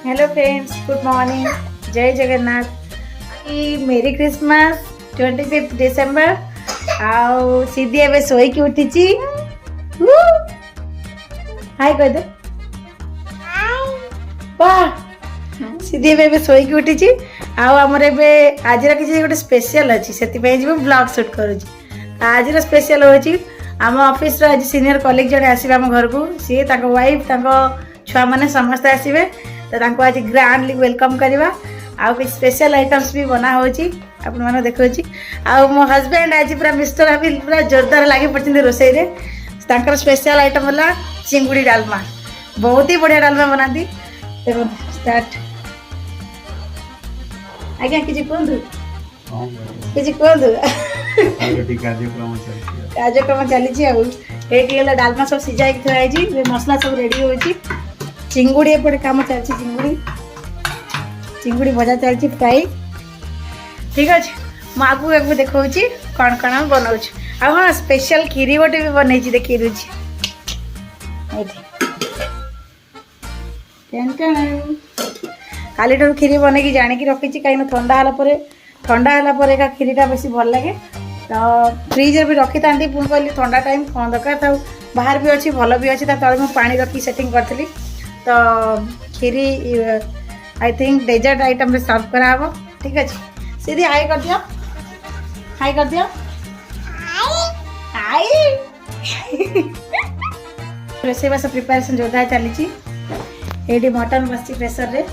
Hello friends, good morning, जय जगन्नाथ। मेरी Christmas 25 December. आओ सीधी एवं शोक उठी। हाय कह दे। वाह सीधी एवं शोक उठी। आमर आज किसी गोटे स्पेशल अच्छी से ब्लॉग शूट करुँच। आज स्पेशल हूँ आम ऑफिस आज सीनियर कलीग जड़े आसवे आम घर को। सी वाइफ छुआ मैंने समस्ते आसवे, तो आज ग्रांडली वेलकम करवा। आउ कुछ स्पेशल आइटम्स भी बना होची आपण माने देखोची। आ मो हस्बैंड आज पूरा मिस्टर अभी पूरा जोरदार लागे पड़ते रोसई रे। तांकर स्पेशल आइटम होला चिंगुड़ी डालमा। बहुत ही बढ़िया डालमा बनाती। देखो स्टार्ट। आज्ञा किछि कोंदु किछि कोंदु कार्यक्रम चली। आगे डालमा सब सीझाई थी, मसला सब रेडी होची। चिंगुड़ी एपटे काम चलती। चिंगुड़ी भजा चलती फ्राई। ठीक अच्छे मुझे आगे देखा कौन कौन बनाऊ। हाँ स्पेशल खीरी गोटे भी बनई देखी दूची। काली ठार खीरी बनई जाणी रखी कहीं ठंडा है खीरीटा बेस भल लगे। तो फ्रिज भी रखी था पुणी कहली ठंडा टाइम कौन दरकार था। बाहर भी अच्छी भल भी अच्छी तले मुझे पानी रखी सेटिंग करी। तो खीरी I think dessert item serve कराव। ठीक अच्छे सीधी हाई कर दियो, हाई कर दियो, हाई। रोसईबास प्रिपेरेसन जोरदार चली। ये मटन बस प्रेसर रे।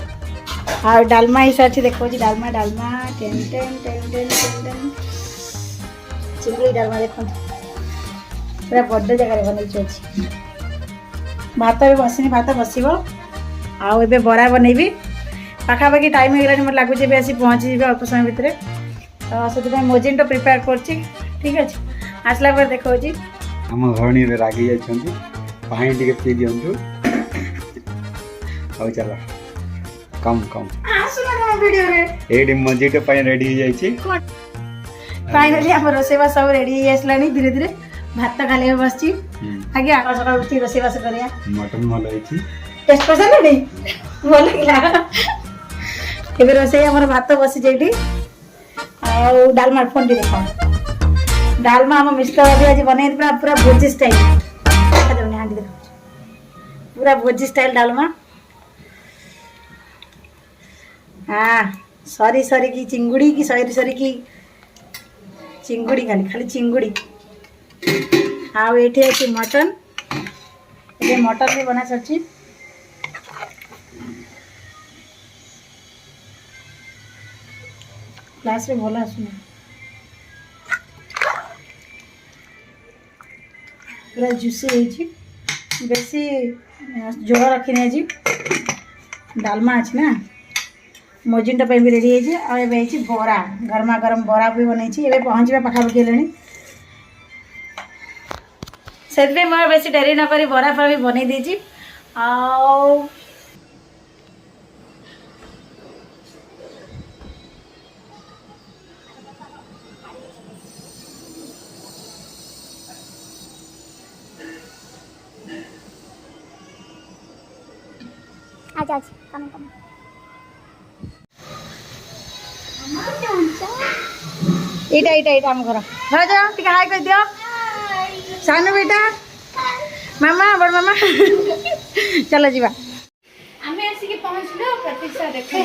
आ डालमा ही सारी देखो डालमा डालमा ten ten ten ten ten चिंगड़ी डालमा देखो पूरा बड़ जगह बनई। भात भी बसनी, भात बसब। आउ ए बरा बनईबी। पाखापाखि टाइम हो गलानी, मतलब लगुच आसी पहुँची अल्प समय भितर। तो से मोजिनटो प्रिपेयर कर। ठीक अच्छे आसला पर देखा आम घरणी रागी जाइछंती पानी टिके पी दियंतु। हो चलो कम कम आसुना वीडियो रे एडी मोजिटो पानी रेडी हो जाइछि। फाइनली हम रोसईबास सब रेडी हो आसलानी। धीरे धीरे भात खाली बसची। आगे सकाल उठी रोसईबास करिया। मटन भल होइछि, टेस्ट पसंद नहीं भल लागला। एबे रोसई हमर भात बसी जेठी। आ डालमा फंडी देखा डालमा हम मिस्टर अभी आज बने पूरा भोजी स्टाइल। हांडी देखा पूरा भोजी स्टाइल डालमा। हाँ सॉरी सॉरी की चिंगुड़ी की सॉरी सॉरी की चिंगुड़ी खाली खाली चिंगुड़ी। हाँ ये अच्छे मटन। ये मटन भी बना सची। ग्लास रे भल आसुना पूरा जुसी है। बेसी जोड़ रखी आज डालमा अच्छी ना। मोजिनटा भी रेडी है। बरा गरमा गरम बरा भी बनई। पहुँचा पाखापाखि है से मैं बेस डेरी नक बरा फरा भी बनई देती। आज आज कम कम इटा इटा इटा आम घर घर जा टिके हाय कर दियो। सानू बेटा मामा बड़ मामा चलो जीवा। हमें ऐसे के पहुंचलो प्रतीक्षा देखो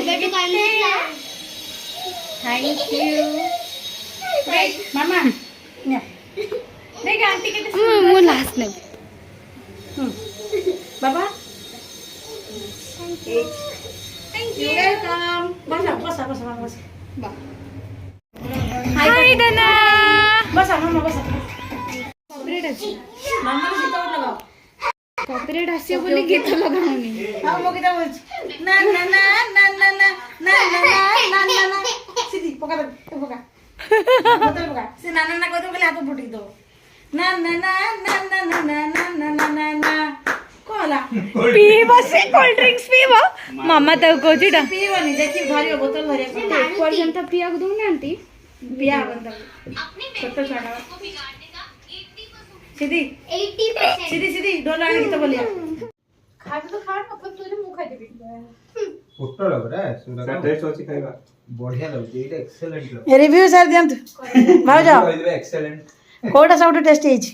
थैंक यू मामा ने देख आंटी के मु लास्ट ने बाबा थैंक यू वेलकम। बस बस बस बस हाय दना बस मामा बस कॉपीराइट अछि मामा को गीत लगाओ। कॉपीराइट आसी बोली गीत लगाउनी। हां मो गीत बोल ना ना ना ना ना ना ना ना ना ना सीधी पका दे पका बोतल पका से ना ना ना कहतो बोले हाथ फुटी दो। ना ना ना ना ना ना ना ना ना ना ना कोला पीबो से कोल्ड ड्रिंक्स पीबो मामा तो कोजिटा पीबनी देखि धरियो बोतल धरियो पर्यंत पिया को दूना आंटी पिया बंद छोटा छोटा सीधी 80% सीधी सीधी डोला आने की तो बोलिया खा तो खा अपन तुझे मुंह खाई देबी ପୋଟଳ ପରା ସେଗୁଡାକ ଟେଷ୍ଟ ଅଛି ଖାଇବା ବଢିଆ ଲାଗୁଛି ଏଇଟା ଏକ୍ସେଲେଣ୍ଟ ରିଭ୍ୟୁ ସାର୍ ଦିଅନ୍ତୁ ଭାଉଜ କହିଦେବେ ଏକ୍ସେଲେଣ୍ଟ କୋଉଟା ସବୁଠୁ ଟେଷ୍ଟି ହେଇଛି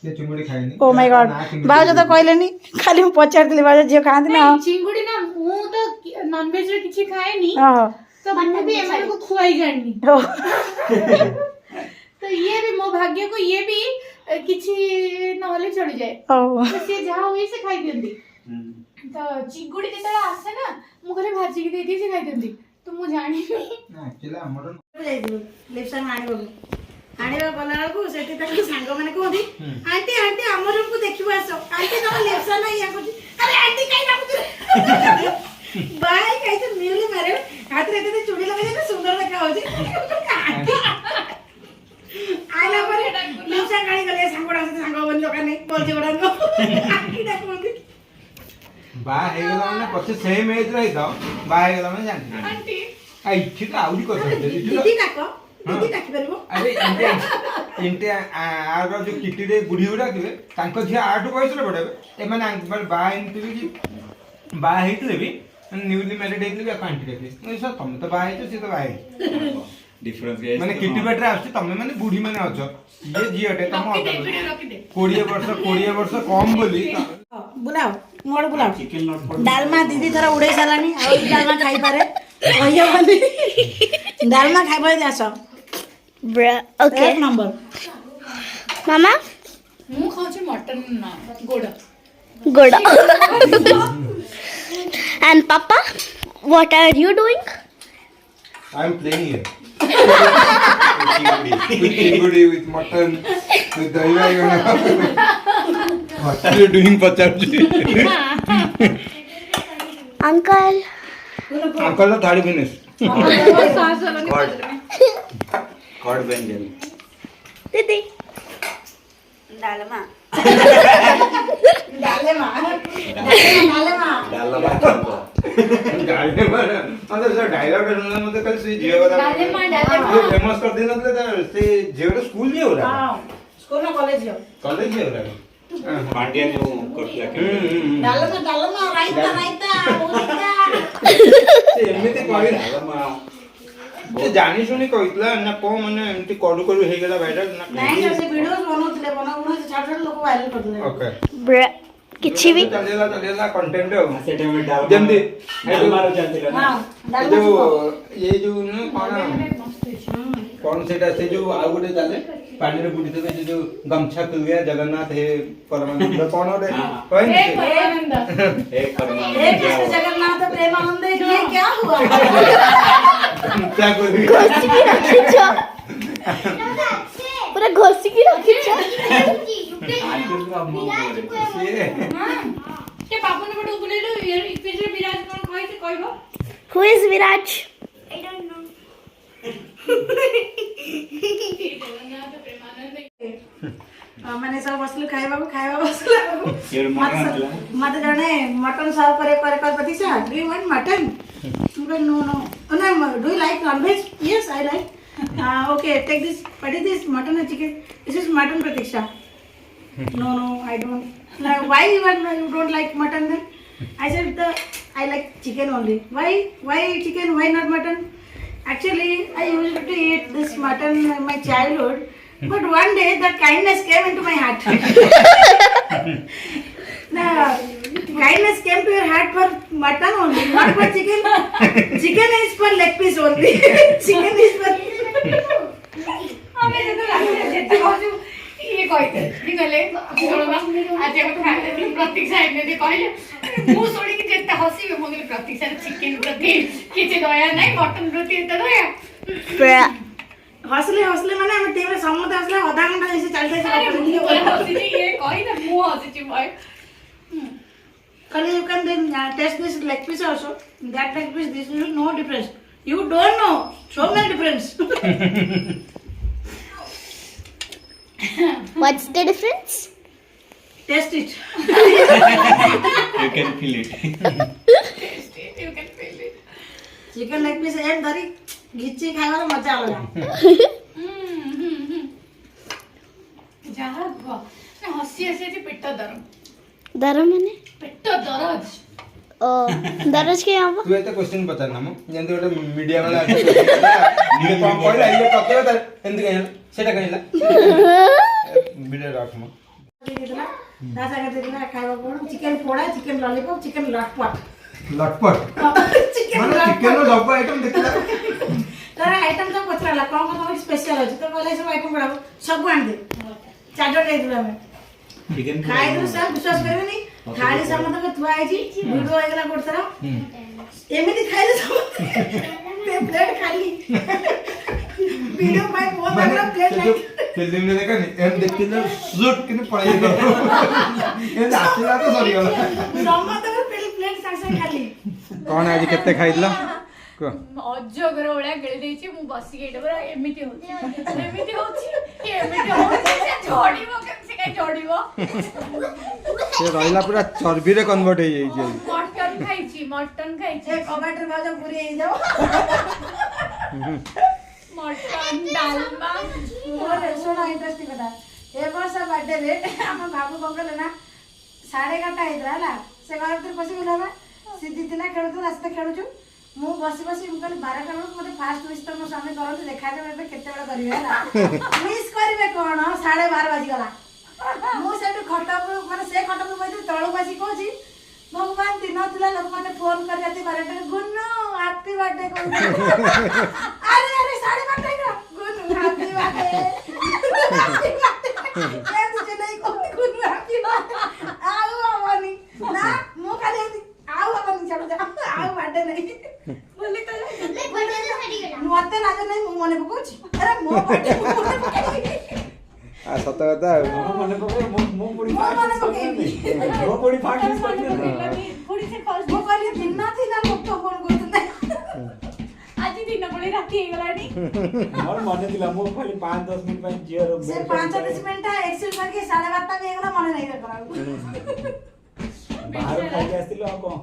ସେ ଚିଙ୍ଗୁଡି ଖାଏନି ଓ ମାଇ ଗଡ୍ ଭାଉଜ ତ କହିଲେନି ଖାଲି ମୁଁ ପଚାରିଥିଲି ଭାଉଜ ଝିଅ ଖାଆନ୍ତି ନା ଚିଙ୍ଗୁଡି ନା ମୁଁ ତ ନନଭେଜ ରେ କିଛି ଖାଏନି ଓହୋ ତ ମୁଁ ବି ଏମାନଙ୍କୁ ଖୁଆଇ ଜାଣିନି ଓ, ତ ଇଏ ବି ମୋ ଭାଗ୍ୟକୁ ଇଏ ବି କିଛି ନହେଲେ ଚଳିଯାଏ ଓ ତ ସିଏ ଯାହା ହୁଏ ସେ ଖାଇଦିଅନ୍ତି ତ ଚିଙ୍ଗୁଡି ଯେତେବେଳେ ଆସେ ନା ମୁଁ ଖାଲି ଭାଜିକି ଦେଇଦିଏ ସେ ଖାଇଦିଅନ୍ତି ତ ମୁଁ ଜାଣିନି ଆକ୍ଚୁଆଲି ଆମର ଯାଇଥିଲୁ ଲିପସନ ଆଣିବାକୁ ଆଣିବାକୁ ଗଲା ବେଳକୁ ସେଠି ତାଙ୍କ ସାଙ୍ଗମାନେ କୁହନ୍ତି ଆଣ୍ଟି ଆଣ୍ଟି ଆମ ରୁମକୁ ଦେଖିବ ଆସ ଆଣ୍ଟି ତମ ଲିପସନ ଇଏ କରୁଛି ଆରେ ଆଣ୍ଟି କାଇଁ ଡାକୁଛୁ ବାଇ କାଇଁ ତ ନ୍ୟୁଲି ମ୍ୟାରେଡ୍ ହାତରେ ଏତେ ଚୁଡ଼ି ଲଗେଇ ଦେଲେ ସୁନ୍ଦର ଦେଖା ହଉଛି ଆଇଲା ପରେ ଲିପସନ କାଢି ଗଲେ ସାଙ୍ଗଟା ସାଙ୍ଗ ବନି ଦୋକାନରେ ବଲଛି ଗୁଡାକ ଆଣ୍ଟି ଡାକୁଛନ୍ତି ବାହା ହେଇଗଲା ମାନେ ପଛେ ସେମ୍ ଏଜ୍ ର ହେଇଥାଉ ବାହା ହେଇଗଲା ମାନେ ଜାଣିଛି ଆଣ୍ଟି ଏଠି ତ ଆହୁରି କଥା ଦିଦି ଡାକ ଦିଦି ଡାକି ପାରିବ ଆରେ ଏମିତି ଆର ଯୋଉ କିଟିରେ ବୁଢୀ ଗୁଡା ଥିବେ ତାଙ୍କ ଝିଅ ଆଠୁ ବୟସରେ ପଢେଇବେ ଏମାନେ ବାହା ହେଇନଥିବେ କି ବାହା ହେଇଥିଲେ ବି ନ୍ୟୁଲି ମ୍ୟାରେଡ୍ ହେଇଥିଲେ ବି ଆଣ୍ଟି ଡାକିବେ ତମେ ତ ବାହା ହେଇଛ ସିଏ ତ ବାହା ହେଇଛି ଡିଫରେନ୍ସ ମାନେ କିଟି ପାଟିରେ ଆସୁଛି ତମେ ମାନେ ବୁଢୀ ମାନେ ଅଛ ଇଏ ଝିଅଟେ ତମ ରଖିଦେ 20 ବର୍ଷ କମ ବୋଲି ବୁଲାओ मोड़ बुलाओ ଚିକେନ ନଟ୍ डालमा दीदी थोड़ा उड़े सारानी और डालमा खाई पारे कहियो बनी डालमा खाई पारे आस ओके एक नंबर मामा ମୁଁ ଖାଉଛି ମଟନ ନା ଗୋଡ good and papa what are you doing I am playing here. With chingudi, with mutton, with dahi baigana. What are you doing, Pacharji? uncle Uncle, the third finish. कॉड बेंजल didi डालमा डालमा डालना बात करतो डाले मार मतलब सर डायलॉग सुनना मतलब कल से जियो बता डालेमा ये फेमस कर देना तो से जियो तो स्कूल नहीं हो रहा हां स्कूल में कॉलेज हो कॉलेज नहीं हो रहा पांड्या जो करतो डालमा राइता राइता उड़ीता से एमती कहि डालमा से जानी सुनी कहितला ना को माने एमती करू करू हे गेला भाइराल ना नहीं जैसे वीडियोस बनाउतले बनाउना से छाड़ छाड़ लोग वायरल करदले ओके କିଛି ବି चलेला कंटेंट हो से टाइम में डालमा ଯେମିତି डालमा रो चलती हां ना डालमा जो ये जो ना कौन सेटा से जो आउ गोटे चाले पानी रे बुडी देबे जो गमछा खुल गया जगन्नाथ हे परमानंद कौन रे कोई एक परमानंद एक करना एक कृष्ण जगन्नाथ प्रेमानंद ये क्या हुआ क्या कोई ପୁରା ଘଷିକି ରଖିଛ के पापन पटे उगलेलो इफिजरे विराज कोन कहै कहबो who is viraj मैंने सब बसलु खाइबा बसला ये मटन आला मत जाने मटन सर्व करे Pratiksha do you want mutton no no no do you like non veg yes I like okay take this what is this mutton or chicken this is mutton pratiksha no I don't like why you don't like mutton then I said I like chicken only why chicken why not mutton actually I used to eat this mutton in my childhood but one day that kindness came into my heart the kindness came to your heart for mutton only not for chicken chicken is for leg piece only chicken is for हमें तो जेते कहू ये कहते ठीक गले छोड़बा आज हम खाते प्रतीक्षा एने कहले मु सोडी कि जेते हसीबे मो गेले प्रतीक्षा चिकन प्रति किछि दया नै मटन प्रति एते दया हसले माने हम टीम रे समस्त हसले आधा घंटा जैसे चलते अरे मु हसी ये कहि ना मु हसी भाई Kali you can then test this leg piece also. That leg piece, this is no difference. You don't know. So many difference. what's the difference Test it. you can feel it you can feel it Chicken leg piece and धरी घिच्ची खाइबार मजा अलग. जहाँ हसी हसी पेट दरम दर मैंने पेट दरज दरज के यहाँ तू एते क्वेश्चन पचारना मो जेंति गोटे मीडिया वाला ये कम कहला ये पकड़ त एंति कहला सेटा कहला वीडियो राख मो ତା ସାଙ୍ଗରେ ଦେଇଥିଲା ଖାଇବା କ'ଣ ଚିକେନ ପୋଡ଼ା ଚିକେନ ଲଲିପପ୍ ଚିକେନ ଲଟପଟ लटपट ଚିକେନ ମାନେ ଚିକେନ ର ସବୁ ଆଇଟମ ଦେଖିଲା ତାର ଆଇଟମ ସବୁ ପଚାରିଲା କ'ଣ କ'ଣ ତମର ସ୍ପେଶାଲ ଅଛି ତ କହିଲା ସବୁ ଆଇଟମ ଗୁଡ଼ାକ ସବୁ ଆଣିଦେ ଚାର୍ଜର ଦେଇଥିଲୁ ଆମେ चिकन ଖାଇଦେଲୁ ସାର୍ ବିଶ୍ୱାସ କରିବେନି ଥାଳି ସମସ୍ତଙ୍କ ଥୁଆ ହେଇଛି ଭିଡ଼ିଓ ହେଇଗଲା ଗୋଟେ ଥର ଏମିତି ଖାଇଲେ ସମସ୍ତେ ପ୍ଲେଟ୍ ଖାଲି ଭିଡ଼ିଓ ପାଇଁ ମୋ ପାଖରେ ପ୍ଲେଟ୍ ନାହିଁ फिल्म में देखा नहीं एम देखते ना शूट किने पड़ाई करो ये आसीला तो सरी गला ସମସ୍ତଙ୍କର ପ୍ଲେଟ୍ ସାଙ୍ଗେ ସାଙ୍ଗେ ଖାଲି କ'ଣ ଆଜି କେତେ ଖାଇଥିଲ କୁହ ଅଜଗର ଭଳିଆ ଗେଳି ଦେଇଛି ମୁଁ ବସିକି ଏଇଟା ପୁରା ଏମିତି ହଉଛି ସେ ଝଡ଼ିବ କେମିତି କାଇଁ ଝଡ଼ିବ ସେ ରହିଲା ପୁରା ଚର୍ବିରେ କନଭର୍ଟ ହେଇଯାଇଛି ଆଜି ମଟନ ଖାଇଛି ସେ କବାଟରେ ଭାଉଜ ପୁରୀ ହେଇଯାଉ ମଟନ ଡାଲମା ମୋର ଶୁଣ ଇଣ୍ଟରେଷ୍ଟିଂ କଥା ଏ ବର୍ଷ ବାର୍ଥଡେରେ ଆମ ବାବୁ କଣ କଲେ ନା 11:30 ହେଇଥିଲା ହେଲା ସେ ଘର ଭିତରେ ପଶି ଗଲା ସିଧି ଦିନ ଖେଳୁଥିଲୁ ରାସ୍ତା ଖେଳୁଛୁ ମୁଁ ବସି ବସି ମୁଁ କହିଲି 12ଟା ବେଳକୁ ମୋତେ ଫାଷ୍ଟ ୱିଶ୍ ତ ମୋ ସ୍ୱାମୀ କରନ୍ତୁ ଦେଖାଯାଉ ଏବେ କେତେବେଳେ କରିବେ ହେଲା ୱିଶ୍ କରିବେ କ'ଣ 12:30 ବାଜିଗଲା ମୁଁ ସେଠୁ ଖଟ ଉପରୁ ମାନେ ସେ ଖଟ ଉପରୁ ବସିଥିଲି ତଳକୁ ଆସି କହୁଛି ଭଗବାନ ଦିନ ଥିଲା ଲୋକ ମୋତେ ଫୋନ କରି ରାତି 12ଟାରେ ଗୁନୁ ହାପି ବାର୍ଥଡେ କହୁଛନ୍ତି ଆରେ ଆରେ 12:30 ହେଇଗଲା ଗୁନୁ ହାପି ବାର୍ଥଡେ ଆଉ ହବନି ନା ମୁଁ ଖାଲି ଆଉ ହବନି ଚାଲୁ ଆଉ ବାର୍ଥଡେ ନାହିଁ ମତେ ଲାଗେ ନାହିଁ ମୁଁ ମନେ ପକଉଛି ଆରେ ମୋ ବାର୍ଥଡେ ମୁଁ ମନେ ପକେଇବି ଆ ସତ କଥା ଆଉ ମନେ ପକେଇ ମୁଁ ପୁଣି ମୁଁ ମନେ ପକେଇବି ମୁଁ ପୁଣି ଫାଷ୍ଟ ମିସ୍ କରିଥିଲି ମୁଁ କହିଲି ଦିନ ଥିଲା ଲୋକ ଫୋନ କରୁଛନ୍ତି ଆଜି ଦିନ ବେଳେ ରାତି ହେଇଗଲାଣି ମୋର ମନେ ଥିଲା ମୁଁ ଖାଲି 5-10 ମିନିଟ୍ ପାଇଁ ଝିଅର ସେ 5-10 ମିନିଟ୍ ଏକ୍ସେଲ କରିକି 12:30 ବି ହେଇଗଲା ମନେ ନାହିଁ ତାଙ୍କର ବାହାରୁ ଖାଇକି ଆସିଥିଲୁ ଆଉ କଣ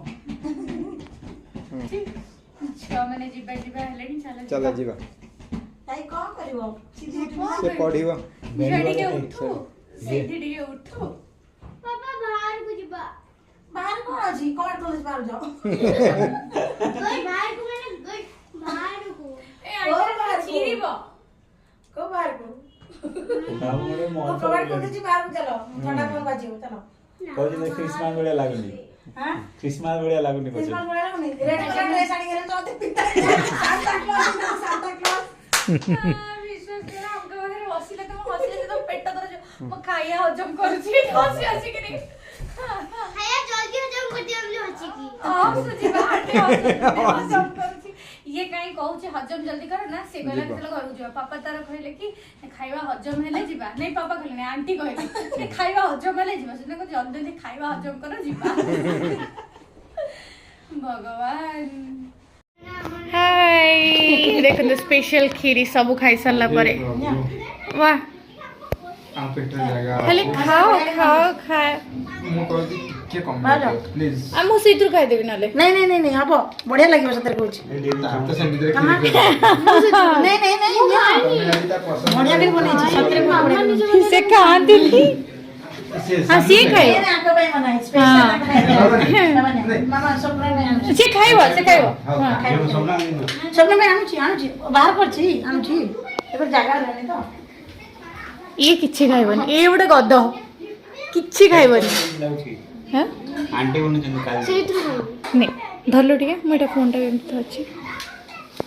ଛୁଆମାନେ ଯିବା ହେଲେଣି ଚାଲ ଯିବା ତାଇ କ'ଣ କରିବ ସେ ପଢିବ ଝିଅ ଟିକେ ଉଠୁ ସେଇଠି ଟିକେ ଉଠୁ ବାହାର କ'ଣ ଅଛି କ'ଣ କଲେଜ ବାହାରୁ ଯାଅ ଚିରିବ କୋଉ ବାହାରକୁ ମୋର ମୁଁ କବାଟ ଖୋଲିଛି ବାହାରକୁ ଚାଲ ଥଣ୍ଡା ଫୋନ ବାଜିବ ଚାଲ କହୁଛନ୍ତି ଖ୍ରୀଷ୍ଟମାସ ଭଳିଆ ଲାଗୁନି ହାଁ ଖ୍ରୀଷ୍ଟମାସ ଭଳିଆ ଲାଗୁନି କ୍ରିସମାସ କହୁଛନ୍ତି ଭଳିଆ ଲାଗୁନି ରେଡ୍ କଲର୍ ଡ୍ରେସ୍ ଆଣିକି ଗଲେ ତ ଅତି ପିତା ସାନ୍ତା କ୍ଲଜ ବିଶ୍ୱାସ କର ଅଙ୍କ ପାଖରେ ବସିଲେ ତ ମୁଁ ହସିଲେ ସେ ତ ପେଟ ଦରଜ ମୁଁ ଖାଇବା ହଜମ କରୁଛି ହସି ହସିକିରି ହଜମ କରୁଛି ଇଏ କାହିଁ କହୁଛି ହଜମ ଜଲ୍ଦି କର ନା ସେ କହିଲା କେତେବେଳେ ଘରକୁ ଯିବା ପାପା ତାର କହିଲେ କି ଖାଇବା ହଜମ ହେଲେ ଯିବା ନାଇଁ ପାପା କହିଲେ ନାଇଁ ଆଣ୍ଟି କହିଲେ ଖାଇବା ହଜମ ହେଲେ ଯିବା ସେଦିନ ଜଲ୍ଦି ଜଲ୍ଦି ଖାଇବା ହଜମ କର ଯିବା ଭଗବାନ ହାଇ ଦେଖନ୍ତୁ ସ୍ପେଶାଲ କ୍ଷୀରି ସବୁ ଖାଇ ସାରିଲା ପରେ वाह आ पेटर जागा खाली खाओ खाओ खाओ मु कहती के कम प्लीज आ मु सीधु खाई देबी नाले नहीं नहीं नहीं नहीं हबो बढ़िया लागियो सतर कहूची तो सेमी दे नहीं नहीं नहीं बढ़िया भी बनै छी सतर को से खाती थी हां से खाई ये आंखो भाई बनाई स्पेशल मामा सपना में आनु से खाइबो हां सपना में आनु छी बाहर करछी आनु छी एबर जागा रहनी तो ये किछि खाइबनी ए गोटे गद किछि खाइबनी हां आंटी बोलने चंद काल नहीं धरलो ठीक है मोटा फोन टा एमत अछि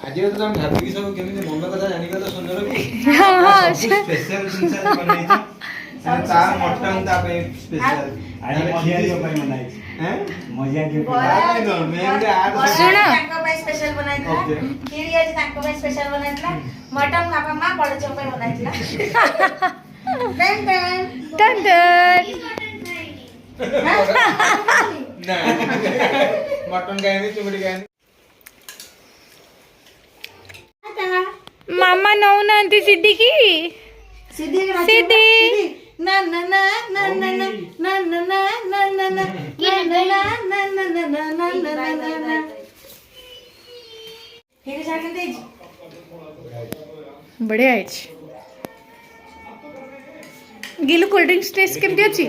आज तो हम भाभी की सब केमी मन कथा जानि का तो सुंदर भी हां हां स्पेशल जिंस बनाई था ता मटन ता पे स्पेशल आज मजा के भाई मनाई हैं मजा के सुनो तांको भाई स्पेशल बनाई था खीरी आज तांको भाई स्पेशल बनाई था मटन बाबा मां बड़ चौपाई बनाई था टन टन टन टन ना मटन खाएंगे चिंगड़ी खाएंगे मामा नौ नांती सिद्धि की सीधी सीधी ना ना ना ना ना ना ना ना ना ना ना ना ना ना ना ना ना ना खीरी साके देज बढ़िया है गिलु कोल्ड ड्रिंक्स टेस्ट केमती अछि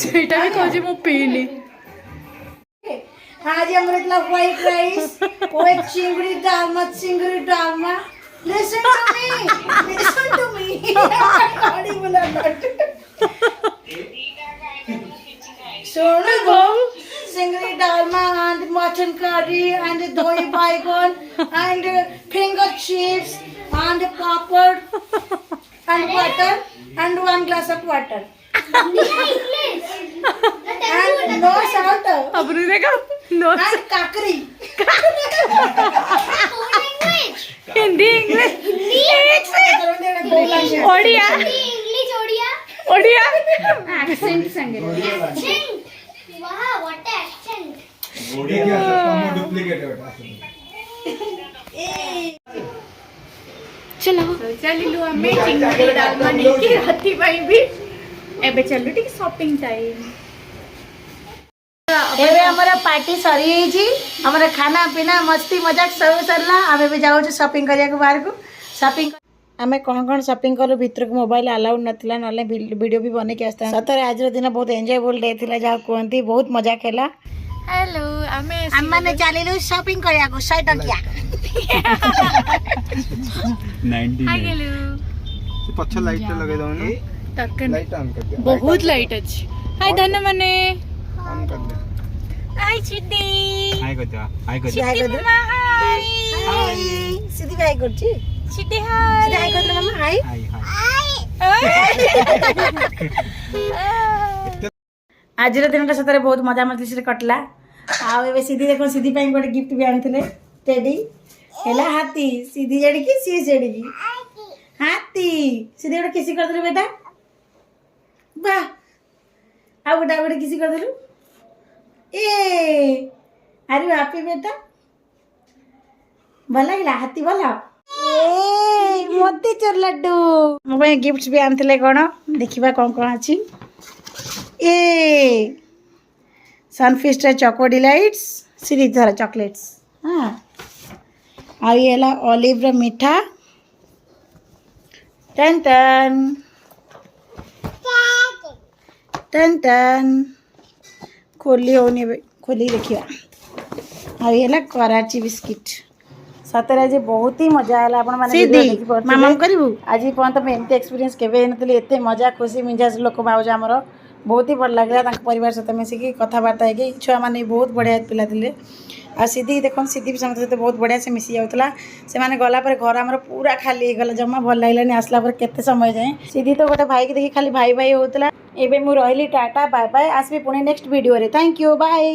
ସେଇଟା ବି କହୁଛି ମୁଁ ପିଇନି। आज हमारे मतलब व्हाइट राइस with चिंगड़ी डालमा listen to me गाड़ी बोला सुनो चिंगड़ी Dalma and mutton curry and doi baigon and finger chips and papad and butter and 1 glass of water and no salt అప్పుడు देखा no and kakri Hindi English Odia Odia accent संगे duplicate चलो चलिलु हमें चिंगड़ी डालमा नहीं कि राती पाई भी एबे चलु ठीक शॉपिंग टाइम एबे हमारा पार्टी सरी जी हमारा खाना पीना मस्ती मजाक सब सरला आमे भी जाऊ शॉपिंग करिया को बाहर को शॉपिंग आमे कौन कौन शॉपिंग करू भीतर को मोबाइल अलाउड नथिला नले वीडियो भी बने के आस्ता सतरे आज दिन बहुत एंजॉयबल डे थिला जा कहंती बहुत मजा केला हेलो आमे हमने चलिलु शॉपिंग करिया को 100 टकिया 99 हाय गेलु पछ लाइट लगे दउनी टक्कन लाइट ऑन कर दे बहुत लाइट अछि हाय धन मने ऑन कर दे हाय चिट्टी हाय कर दे हाय कर दे हाय कर दे हाय हाय सीधी हाय करची चिट्टी हाय सीधी हाय कर दे मम्मा हाय हाय आज दिन सतरे बहुत मजा मस्ती से कटला आउ सीधी देखो सीधी पाई गोटे गिफ्ट भी आनी टेडी हेला हाथी सीधी जड़ी की सी जड़ी की हाथी सीधी गोटे किसी कर देलु बेटा वाह आ गोटे किसी कर देलु ए अरे हैप्पी बेटा भल लगे हाथी भला ए मोती चोर लड्डू मो गिफ्ट भी आनी कौन देखा कौन कौन अच्छी ए सनफिस्ट चॉको डिलाइट्स सीरीज धर चॉकलेट्स हाँ आ ये ऑलिव मीठा टन टन टन टन खोली होनी खोली देखिए आ ये कराची बिस्किट सतरे आज बहुत ही मजा है मामा करू आज पर्यंत मुझे एमती एक्सपीरियंस केवे नी एत मजा खुशी मिजाज लोक भाज आमर बहुत ही भल लगे परिवार सहित मिसिकी कथबार्ता है छुआ मैंने बहुत बढ़िया पिला थे आ सीधी देख सीधी भी समस्त सहित बहुत बढ़िया से मिसी जाऊला से मैंने गलापर घर आमर पूरा खाली गला जमा भल लगे आसला केते समय जाए सीधी तो गोटे भाई की देखी खाली भाई भाई होता एवं मुझे रही टाटा बाय बाय आसबी पुणी नेक्स्ट वीडियो रे थैंक यू बाय।